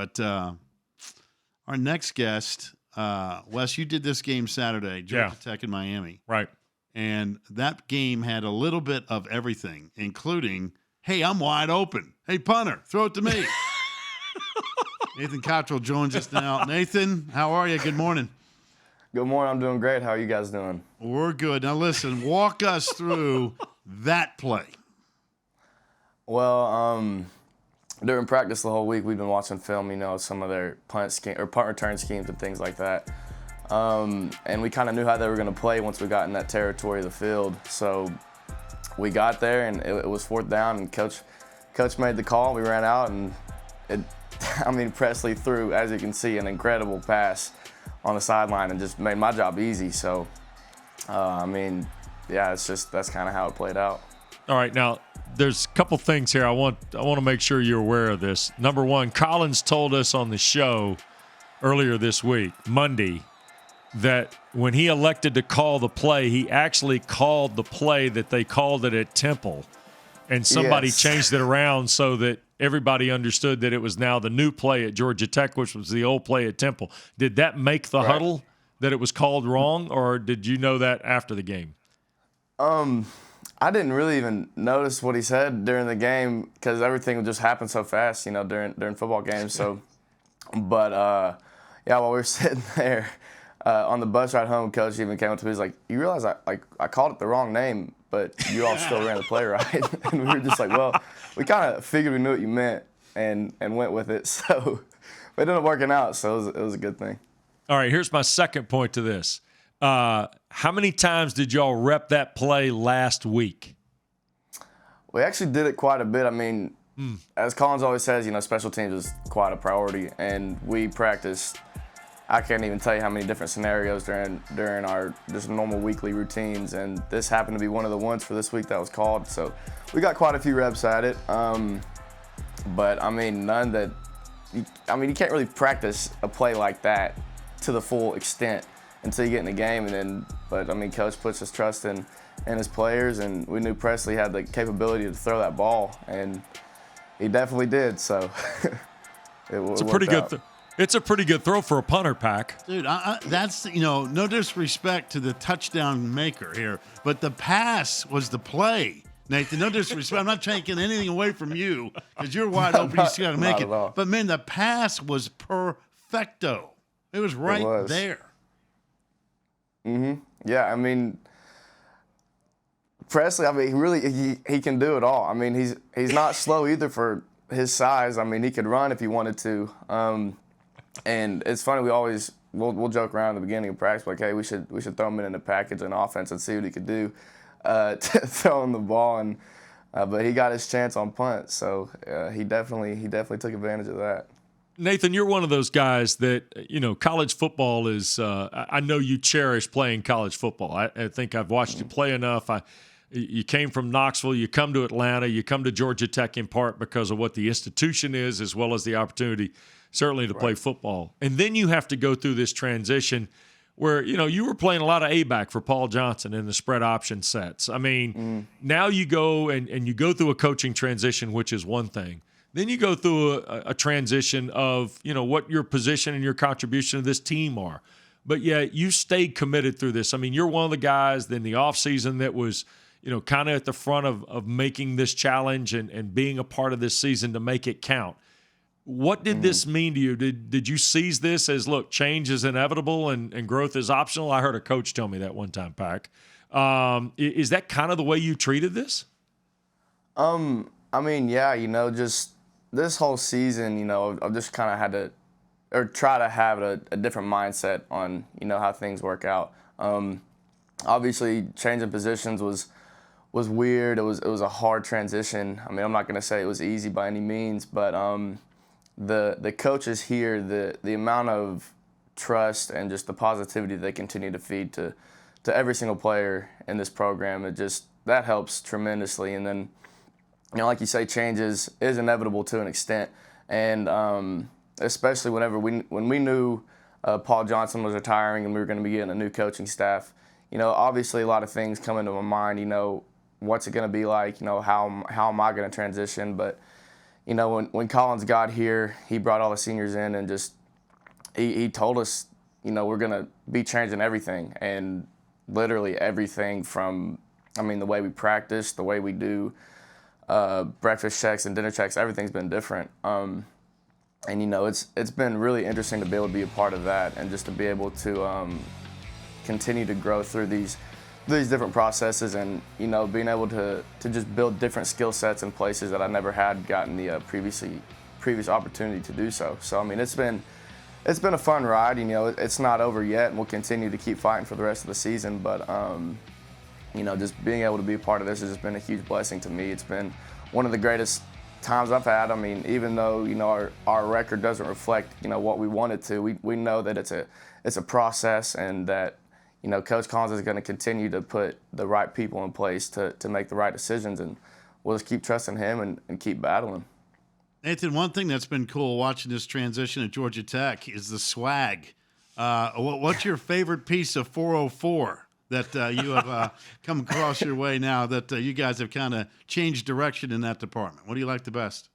But our next guest, Wes, you did this game Saturday, Georgia Tech and Miami. Right. And that game had a little bit of everything, including, hey, I'm wide open. Hey, punter, throw it to me. Nathan Cottrell joins us now. Nathan, how are you? Good morning. Good morning. I'm doing great. How are you guys doing? We're good. Now, listen, walk us through that play. Well, during practice the whole week, we've been watching film, some of their punt return schemes and things like that. And we kind of knew how they were going to play once we got in that territory of the field. So we got there, and it was fourth down, and Coach made the call. We ran out, and Presley threw, as you can see, an incredible pass on the sideline and just made my job easy. So, that's kind of how it played out. All right, now there's a couple things here I want to make sure you're aware of this. Number one, Collins told us on the show earlier this week, Monday, that when he elected to call the play, he actually called the play that they called it at Temple, and somebody changed it around so that everybody understood that it was now the new play at Georgia Tech, which was the old play at Temple. Did that make the huddle that it was called wrong, or did you know that after the game? I didn't really even notice what he said during the game because everything just happened so fast, during football games. So, but while we were sitting there on the bus ride home, Coach even came up to me. He's like, "You realize I called it the wrong name, but you all still ran the play right?" And we were just like, "Well, we kind of figured we knew what you meant and went with it." So, but it ended up working out, so it was a good thing. All right, here's my second point to this. How many times did y'all rep that play last week? We actually did it quite a bit. As Collins always says, special teams is quite a priority, and we practiced. I can't even tell you how many different scenarios during our just normal weekly routines, and this happened to be one of the ones for this week that was called. So we got quite a few reps at it, but none that. You can't really practice a play like that to the full extent until you get in the game, but Coach puts his trust in his players, and we knew Presley had the capability to throw that ball, and he definitely did. So it's a pretty good. It's a pretty good throw for a punter, Pack. Dude, that's no disrespect to the touchdown maker here, but the pass was the play. Nathan, no disrespect. I'm not taking anything away from you because you're wide open. You just got to make it. But man, the pass was perfecto. It was right there. Mm-hmm. Yeah, Presley, he can do it all. He's not slow either for his size. He could run if he wanted to. And it's funny, we'll joke around at the beginning of practice, like, hey, we should throw him in the package and offense and see what he could do to throw him the ball. But he got his chance on punt, so he definitely took advantage of that. Nathan, you're one of those guys that, college football is I know you cherish playing college football. I think I've watched you play enough. You came from Knoxville, you come to Atlanta, you come to Georgia Tech in part because of what the institution is, as well as the opportunity certainly to play football. And then you have to go through this transition where, you were playing a lot of A-back for Paul Johnson in the spread option sets. Now you go and you go through a coaching transition, which is one thing. Then you go through a transition of, what your position and your contribution to this team are. But, yeah, you stayed committed through this. You're one of the guys in the offseason that was, kind of at the front of making this challenge and being a part of this season to make it count. What did this mean to you? Did you seize this as, look, change is inevitable and growth is optional? I heard a coach tell me that one time, Pack. Is that kind of the way you treated this? Just this whole season, I've just kind of had to, or try to have a different mindset on, how things work out. Obviously, changing positions was weird. It was a hard transition. I'm not going to say it was easy by any means, but the coaches here, the amount of trust and just the positivity they continue to feed to every single player in this program, that helps tremendously. And then, like you say, change is inevitable to an extent, and especially when we knew Paul Johnson was retiring and we were going to be getting a new coaching staff. Obviously a lot of things come into my mind. What's it going to be like? How am I going to transition? But you know, when Collins got here, he brought all the seniors in and just he told us, you know, we're going to be changing everything, and literally everything from, I mean, the way we practice, the way we do breakfast checks and dinner checks, everything's been different. And, you know, it's been really interesting to be able to be a part of that and just to be able to continue to grow through these different processes, and, you know, being able to just build different skill sets in places that I never had gotten the previous opportunity to do so. So, I mean, it's been a fun ride. You know, it's not over yet, and we'll continue to keep fighting for the rest of the season. But, you know, just being able to be a part of this has just been a huge blessing to me. It's been one of the greatest times I've had. I mean, even though, you know, our record doesn't reflect, you know, what we wanted to, we know that it's a process, and that, you know, Coach Collins is going to continue to put the right people in place to make the right decisions, and we'll just keep trusting him and keep battling. Nathan, one thing that's been cool watching this transition at Georgia Tech is the swag. What's your favorite piece of 404 that you have come across your way now that you guys have kind of changed direction in that department? What do you like the best?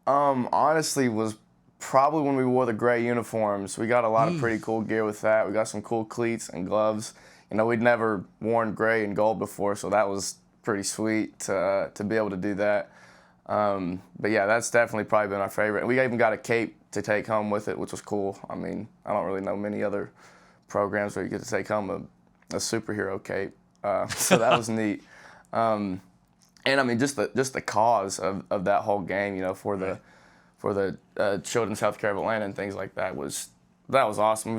Honestly, was probably when we wore the gray uniforms. We got a lot of pretty cool gear with that. We got some cool cleats and gloves. You know, we'd never worn gray and gold before, so that was pretty sweet to be able to do that. But yeah, that's definitely probably been our favorite. And we even got a cape to take home with it, which was cool. I mean, I don't really know many other programs where you get to take home a superhero cape. So that was neat. And I mean, just the cause of that whole game, you know, for the Children's Healthcare of Atlanta and things like that was awesome.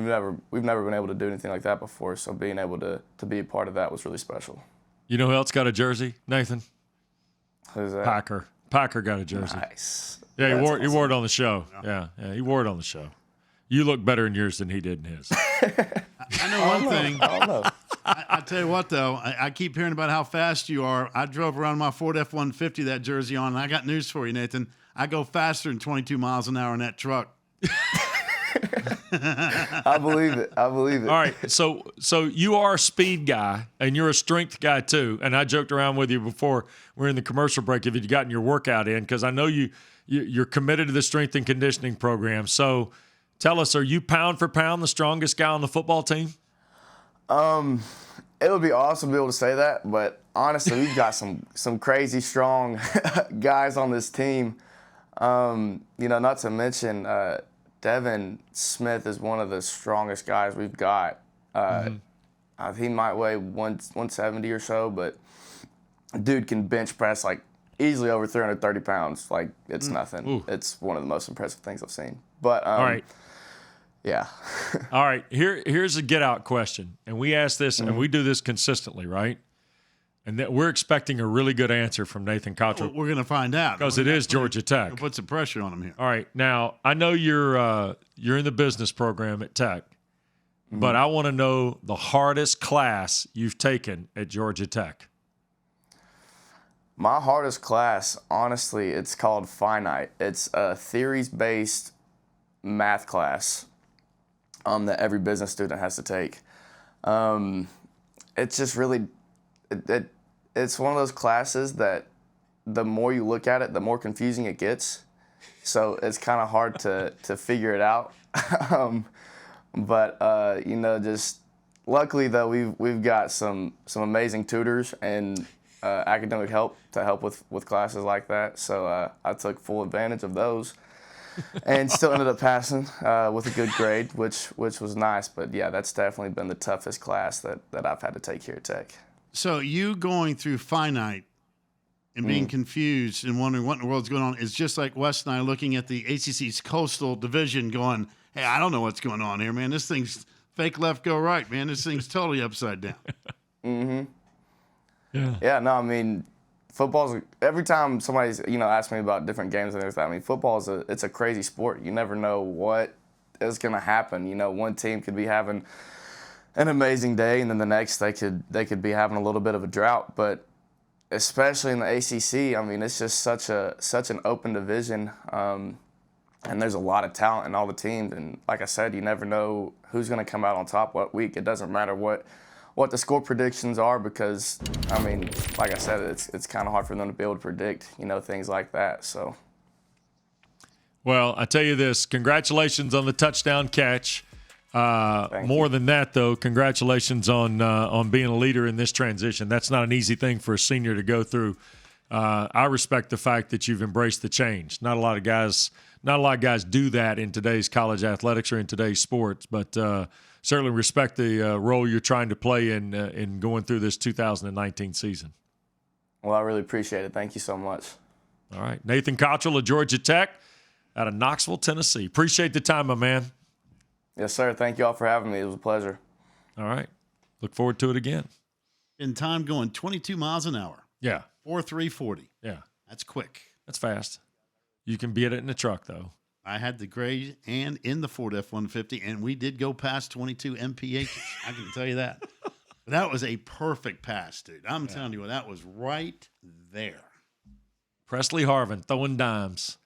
We've never been able to do anything like that before, so being able to be a part of that was really special. You know who else got a jersey, Nathan? Who's that? Packer got a jersey. Nice. Yeah, he wore it on the show. Yeah, he wore it on the show. You look better in yours than he did in his. I know one thing. I don't know. I tell you what, though, I keep hearing about how fast you are. I drove around my Ford F-150 that jersey on, and I got news for you, Nathan. I go faster than 22 miles an hour in that truck. I believe it. All right, so you are a speed guy, and you're a strength guy too. And I joked around with you before we're in the commercial break if you'd gotten your workout in, because I know you're committed to the strength and conditioning program. So tell us, are you pound for pound the strongest guy on the football team? It would be awesome to be able to say that, but honestly, we've got some crazy strong guys on this team. You know, not to mention Devin Smith is one of the strongest guys we've got. He might weigh 170 or so, but dude can bench press like easily over 330 pounds. Like, it's nothing. Ooh. It's one of the most impressive things I've seen. But all right. Yeah. All right. Here's a get out question. And we ask this, and we do this consistently, right? And that we're expecting a really good answer from Nathan Cottrell. We're going to find out. Because it is Georgia Tech. We'll put some pressure on him here. All right. Now, I know you're in the business program at Tech, but I want to know the hardest class you've taken at Georgia Tech. My hardest class, honestly, it's called Finite. It's a theories-based math class that every business student has to take. It's just really, it's one of those classes that the more you look at it, the more confusing it gets. So it's kind of hard to figure it out. But you know, just luckily though, we've got some amazing tutors and academic help to help with classes like that. So I took full advantage of those. And still ended up passing with a good grade, which was nice. But yeah, that's definitely been the toughest class that I've had to take here at Tech. So you going through Finite and being confused and wondering what in the world's going on is just like Wes and I looking at the ACC's Coastal Division going, hey, I don't know what's going on here, man. This thing's fake left, go right, man. This thing's totally upside down. Yeah, no, I mean, football's, every time somebody's, you know, asks me about different games and everything, I mean, football it's a crazy sport. You never know what is going to happen. You know, one team could be having an amazing day, and then the next they could be having a little bit of a drought. But especially in the ACC, I mean, it's just such an open division, and there's a lot of talent in all the teams. And like I said, you never know who's going to come out on top what week. It doesn't matter what the score predictions are, because, I mean, like I said, it's kind of hard for them to be able to predict, you know, things like that. So Well, I tell you this, congratulations on the touchdown catch. More than that, though, congratulations on being a leader in this transition. That's not an easy thing for a senior to go through. I respect the fact that you've embraced the change. Not a lot of guys do that in today's college athletics or in today's sports, but certainly respect the role you're trying to play in going through this 2019 season. Well, I really appreciate it. Thank you so much. All right. Nathan Cottrell of Georgia Tech out of Knoxville, Tennessee. Appreciate the time, my man. Yes, sir. Thank you all for having me. It was a pleasure. All right. Look forward to it again. In time going 22 miles an hour. Yeah. 4.340. Yeah. That's quick. That's fast. You can beat it in the truck, though. I had the gray and in the Ford F-150, and we did go past 22 mph. I can tell you that. That was a perfect pass, dude. I'm telling you what, that was right there. Presley Harvin throwing dimes.